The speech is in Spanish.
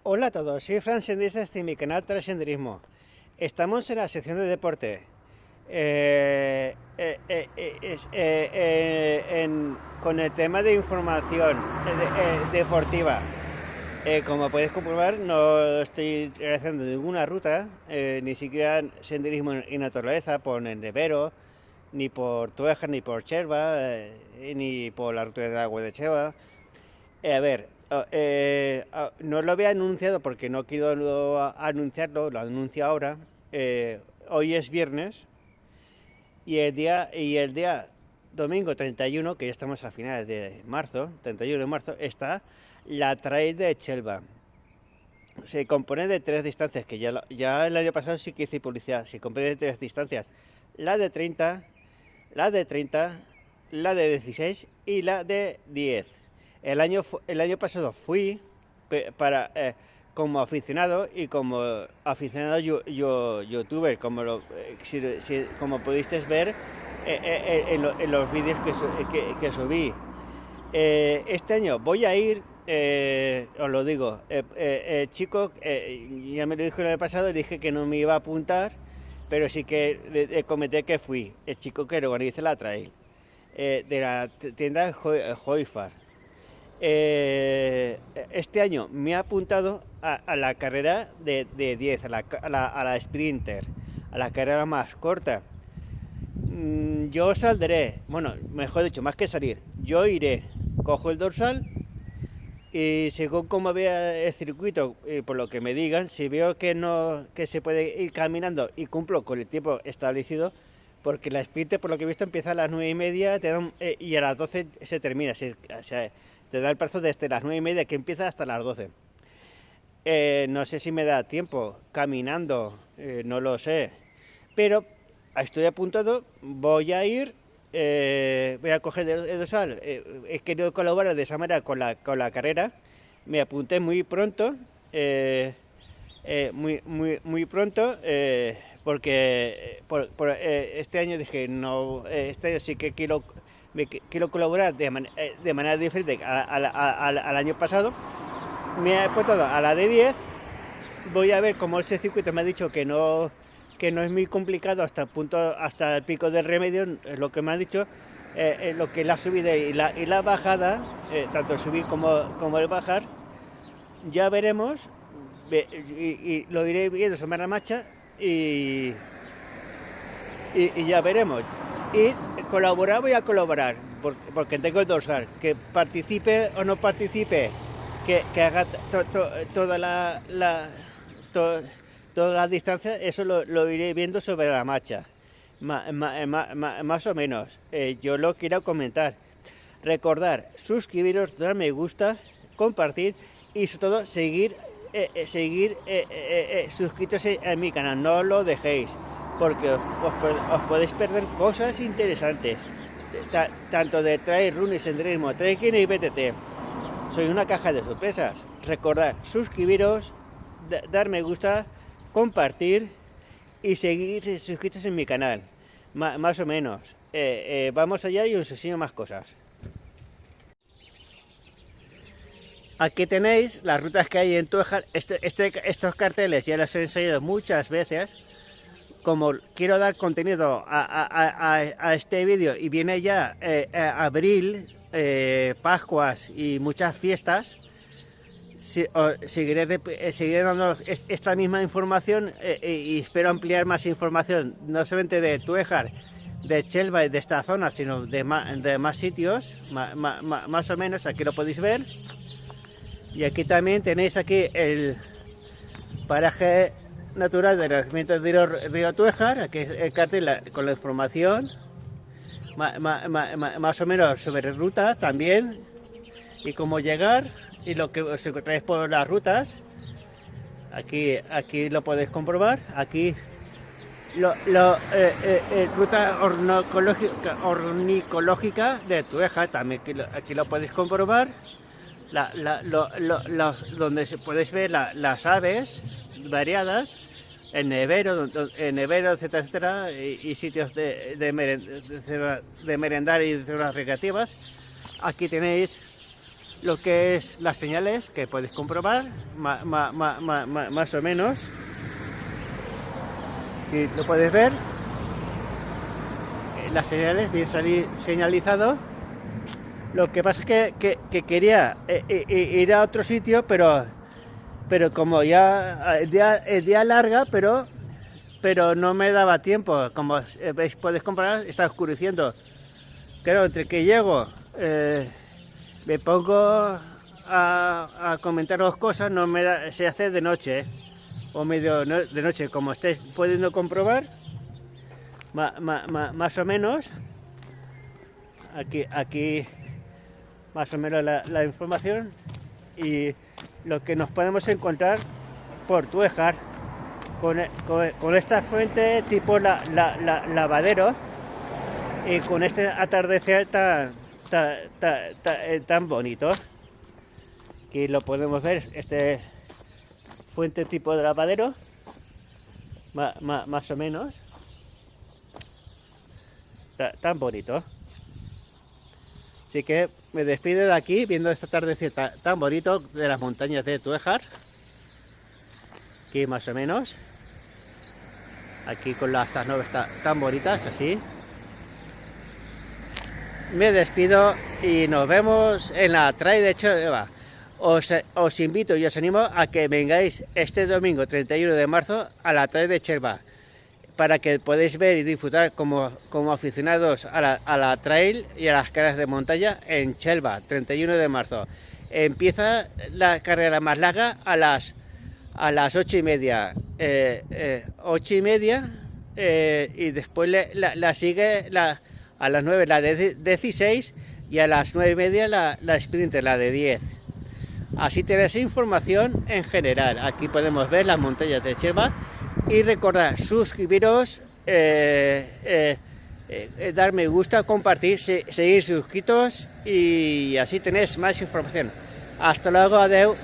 Hola a todos, soy Fran Sendista de mi canal Trascenderismo. Estamos en la sección de deporte. Con el tema de información deportiva. Como podéis comprobar, no estoy realizando ninguna ruta, ni siquiera senderismo en naturaleza, por Endevero, ni por Tueja, ni por Cherva, ni por la ruta de agua de Cheva. A ver, no lo había anunciado porque no quiero anunciarlo, lo anuncio ahora. Hoy es viernes y el día domingo 31, que ya estamos a finales de marzo, 31 de marzo, está la Trail de Chelva. Se compone de tres distancias, que ya el año pasado sí que hice publicidad. Se compone de tres distancias: la de 30, la de 30, la de 16 y la de 10. El año pasado fui para como aficionado y como aficionado youtuber, como pudisteis ver en los vídeos que subí. Este año voy a ir, os lo digo, chico, ya me lo dijo el año pasado y dije que no me iba a apuntar, pero sí que le comenté que fui el chico que organiza la trail, de la tienda Hoifar. Este año me he apuntado a la carrera de 10, a la Sprinter, a la carrera más corta. Yo saldré, bueno, mejor dicho, más que salir, yo iré, cojo el dorsal y según como vea el circuito, por lo que me digan, si veo que se puede ir caminando y cumplo con el tiempo establecido, porque la sprint, por lo que he visto, empieza a las 9:30 y a las 12 se termina. O sea, te da el plazo desde las 9:30 que empieza hasta las 12. No sé si me da tiempo caminando, no lo sé. Pero estoy apuntado, voy a ir, voy a coger el dorsal. He querido colaborar de esa manera con la carrera. Me apunté muy pronto, muy pronto, porque este año dije, no, este año sí que quiero colaborar de manera diferente al año pasado. Me he apuntado a la de 10. Voy a ver cómo ese circuito me ha dicho que no es muy complicado hasta el pico del Remedio, es lo que me han dicho. Lo que la subida y la bajada, tanto subir como el bajar, ya veremos. Y lo iré viendo sobre la marcha y ya veremos. Y voy a colaborar, porque tengo el dorsal. Que participe o no participe, que haga toda toda la distancia, eso lo iré viendo sobre la marcha. Más o menos. Yo lo quiero comentar. Recordar, suscribiros, dar me gusta, compartir y sobre todo seguir suscritos en mi canal. No lo dejéis, porque os podéis perder cosas interesantes, tanto de trail, running, senderismo, trekking y BTT. Soy una caja de sorpresas. Recordad, suscribiros, dar me gusta, compartir y seguir suscritos en mi canal. Más o menos. Vamos allá y os enseño más cosas. Aquí tenéis las rutas que hay en Tuejar. Estos carteles ya los he enseñado muchas veces. Como quiero dar contenido a este vídeo y viene ya abril, Pascuas y muchas fiestas, seguiré dando esta misma información, y espero ampliar más información, no solamente de Tuejar, de Chelva y de esta zona, sino de más sitios, más o menos. Aquí lo podéis ver. Y aquí también tenéis aquí el paraje natural del nacimiento del río Tuejar. Aquí el cartel con la información más o menos sobre rutas también y cómo llegar y lo que os encontráis por las rutas. Aquí lo podéis comprobar. Aquí ruta ornicológica de Tuejar también, aquí lo podéis comprobar. Donde podéis ver las aves variadas, el nevero, etcétera, etcétera, y sitios de merendar y de zonas recreativas. Aquí tenéis lo que es las señales que puedes comprobar más o menos. Aquí lo puedes ver, las señales bien señalizado. Lo que pasa es que quería ir a otro sitio, pero como ya el día larga, pero no me daba tiempo. Como veis, podéis comprobar, está oscureciendo. Claro, entre que llego, me pongo a comentaros cosas, no me da, se hace de noche, o medio de noche, como estáis pudiendo comprobar, más o menos. Aquí más o menos la información y lo que nos podemos encontrar por Tújar con esta fuente tipo lavadero y con este atardecer tan bonito. Aquí lo podemos ver, este fuente tipo de lavadero, más o menos, tan bonito. Así que me despido de aquí viendo este atardecer tan bonito de las montañas de Tújar. Aquí más o menos. Aquí con estas nubes tan bonitas así. Me despido y nos vemos en la trail de Chelva. Os invito y os animo a que vengáis este domingo 31 de marzo a la trail de Chelva, para que podáis ver y disfrutar como aficionados a la trail y a las carreras de montaña en Chelva, 31 de marzo. Empieza la carrera más larga a las 8:30, 8:30, y después la sigue a las 9 la de 16 y a las 9:30 la sprinter, la de 10. Así tenéis información en general. Aquí podemos ver las montañas de Chelva. Y recordad, suscribiros, dar me gusta, compartir, seguir suscritos y así tenéis más información. Hasta luego, adeu.